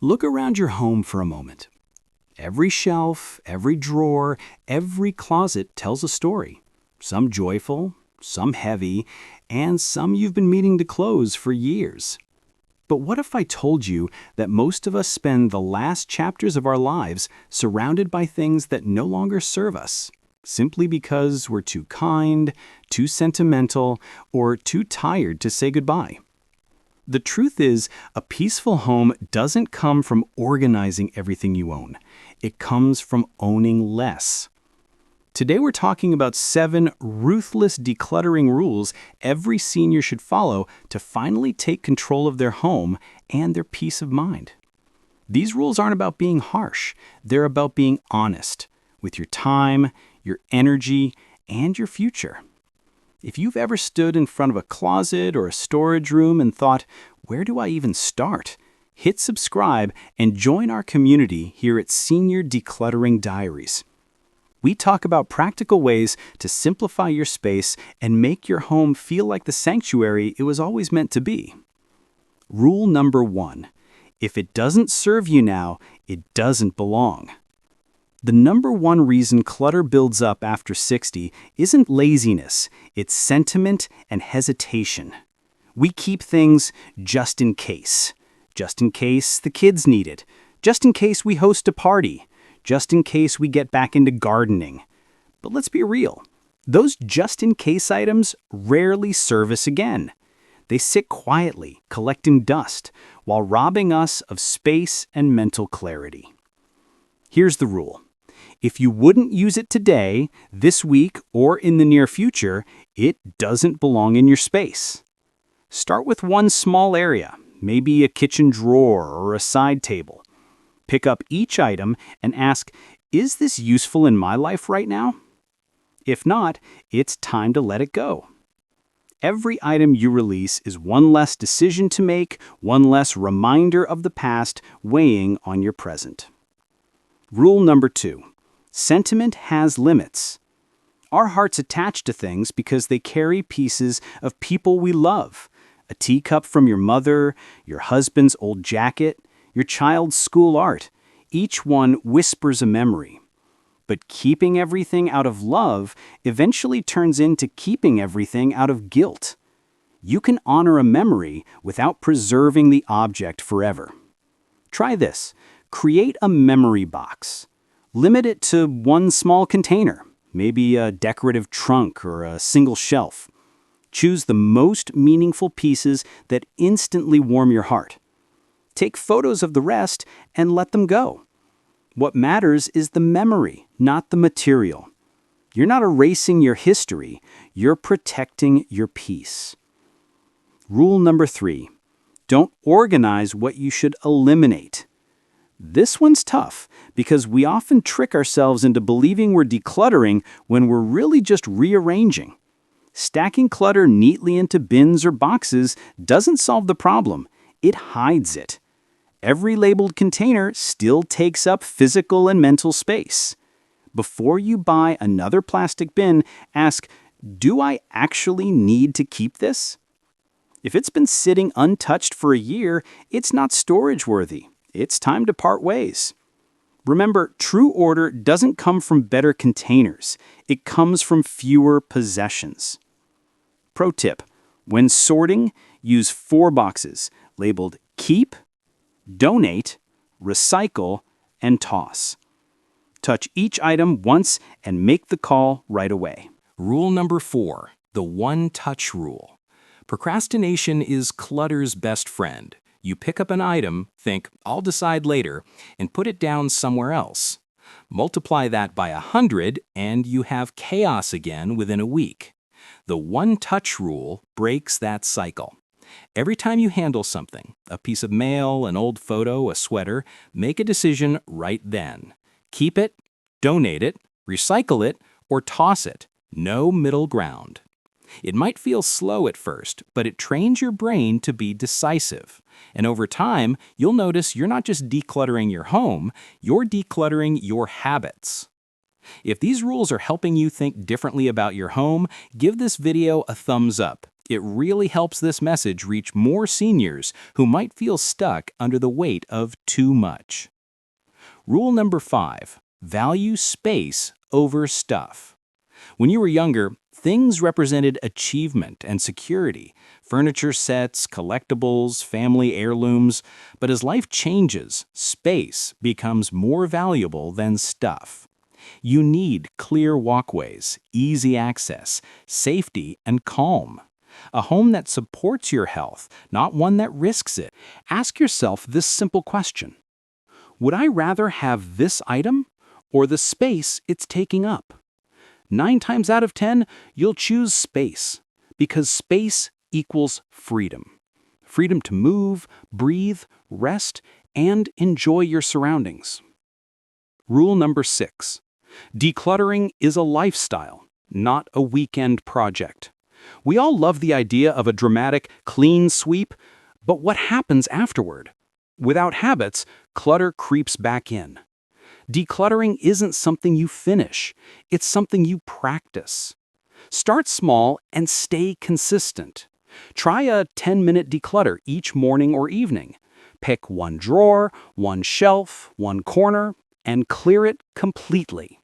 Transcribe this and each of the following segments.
Look around your home for a moment. Every shelf, every drawer, every closet tells a story. Some joyful, some heavy, and some you've been meaning to close for years. But what if I told you that most of us spend the last chapters of our lives surrounded by things that no longer serve us, simply because we're too kind, too sentimental, or too tired to say goodbye? The truth is, a peaceful home doesn't come from organizing everything you own. It comes from owning less. Today we're talking about 7 ruthless decluttering rules every senior should follow to finally take control of their home and their peace of mind. These rules aren't about being harsh. They're about being honest with your time, your energy, and your future. If you've ever stood in front of a closet or a storage room and thought, where do I even start? Hit subscribe and join our community here at Senior Decluttering Diaries. We talk about practical ways to simplify your space and make your home feel like the sanctuary it was always meant to be. Rule number 1. If it doesn't serve you now, it doesn't belong. The number 1 reason clutter builds up after 60 isn't laziness, it's sentiment and hesitation. We keep things just in case. Just in case the kids need it. Just in case we host a party. Just in case we get back into gardening. But let's be real. Those just-in-case items rarely serve us again. They sit quietly, collecting dust, while robbing us of space and mental clarity. Here's the rule. If you wouldn't use it today, this week, or in the near future, it doesn't belong in your space. Start with one small area, maybe a kitchen drawer or a side table. Pick up each item and ask, is this useful in my life right now? If not, it's time to let it go. Every item you release is one less decision to make, one less reminder of the past weighing on your present. Rule number 2. Sentiment has limits. Our hearts attach to things because they carry pieces of people we love. A teacup from your mother, your husband's old jacket, your child's school art. Each one whispers a memory. But keeping everything out of love eventually turns into keeping everything out of guilt. You can honor a memory without preserving the object forever. Try this. Create a memory box. Limit it to one small container, maybe a decorative trunk or a single shelf. Choose the most meaningful pieces that instantly warm your heart. Take photos of the rest and let them go. What matters is the memory, not the material. You're not erasing your history, you're protecting your peace. Rule number 3. Don't organize what you should eliminate. This one's tough because we often trick ourselves into believing we're decluttering when we're really just rearranging. Stacking clutter neatly into bins or boxes doesn't solve the problem, it hides it. Every labeled container still takes up physical and mental space. Before you buy another plastic bin, ask, do I actually need to keep this? If it's been sitting untouched for a year, it's not storage worthy. It's time to part ways. Remember, true order doesn't come from better containers. It comes from fewer possessions. Pro tip, when sorting, use 4 boxes labeled Keep, Donate, Recycle, and Toss. Touch each item once and make the call right away. Rule number 4, the one-touch rule. Procrastination is clutter's best friend. You pick up an item, think, I'll decide later, and put it down somewhere else. Multiply that by 100, and you have chaos again within a week. The one-touch rule breaks that cycle. Every time you handle something, a piece of mail, an old photo, a sweater, make a decision right then. Keep it, donate it, recycle it, or toss it. No middle ground. It might feel slow at first, but it trains your brain to be decisive. And over time, you'll notice you're not just decluttering your home, you're decluttering your habits. If these rules are helping you think differently about your home, give this video a thumbs up It really helps this message reach more seniors who might feel stuck under the weight of too much. Rule number 5, value space over stuff. When you were younger, things represented achievement and security, furniture sets, collectibles, family heirlooms. But as life changes, space becomes more valuable than stuff. You need clear walkways, easy access, safety, and calm. A home that supports your health, not one that risks it. Ask yourself this simple question: would I rather have this item or the space it's taking up? 9 times out of 10, you'll choose space, because space equals freedom. Freedom to move, breathe, rest, and enjoy your surroundings. Rule number 6. Decluttering is a lifestyle, not a weekend project. We all love the idea of a dramatic, clean sweep, but what happens afterward? Without habits, clutter creeps back in. Decluttering isn't something you finish, it's something you practice. Start small and stay consistent. Try a 10-minute declutter each morning or evening. Pick one drawer, one shelf, one corner, and clear it completely.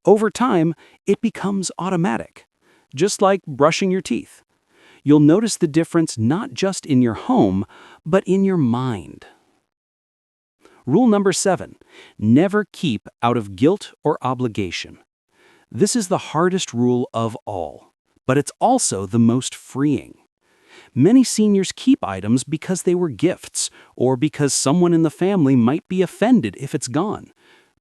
Over time, it becomes automatic, just like brushing your teeth. You'll notice the difference not just in your home, but in your mind. Rule number 7, never keep out of guilt or obligation. This is the hardest rule of all, but it's also the most freeing. Many seniors keep items because they were gifts or because someone in the family might be offended if it's gone.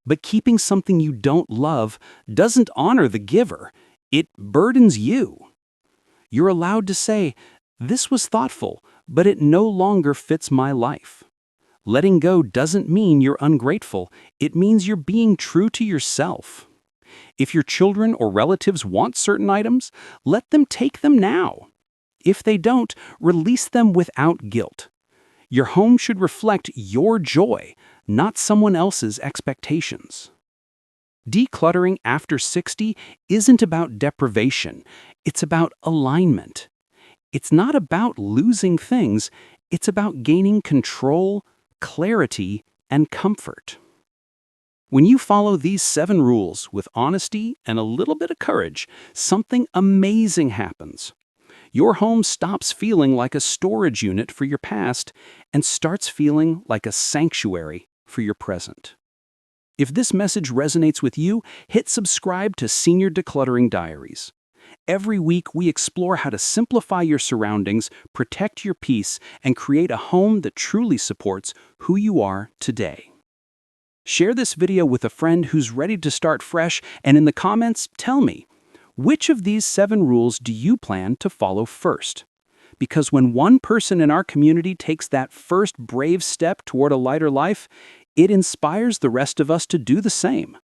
But keeping something you don't love doesn't honor the giver, it burdens you. You're allowed to say, "This was thoughtful, but it no longer fits my life." Letting go doesn't mean you're ungrateful, it means you're being true to yourself. If your children or relatives want certain items, let them take them now. If they don't, release them without guilt. Your home should reflect your joy, not someone else's expectations. Decluttering after 60 isn't about deprivation, it's about alignment. It's not about losing things, it's about gaining control, clarity, and comfort. When you follow these 7 rules with honesty and a little bit of courage, something amazing happens. Your home stops feeling like a storage unit for your past and starts feeling like a sanctuary for your present. If this message resonates with you, hit subscribe to Senior Decluttering Diaries. Every week, we explore how to simplify your surroundings, protect your peace, and create a home that truly supports who you are today. Share this video with a friend who's ready to start fresh, and in the comments, tell me, which of these 7 rules do you plan to follow first? Because when one person in our community takes that first brave step toward a lighter life, it inspires the rest of us to do the same.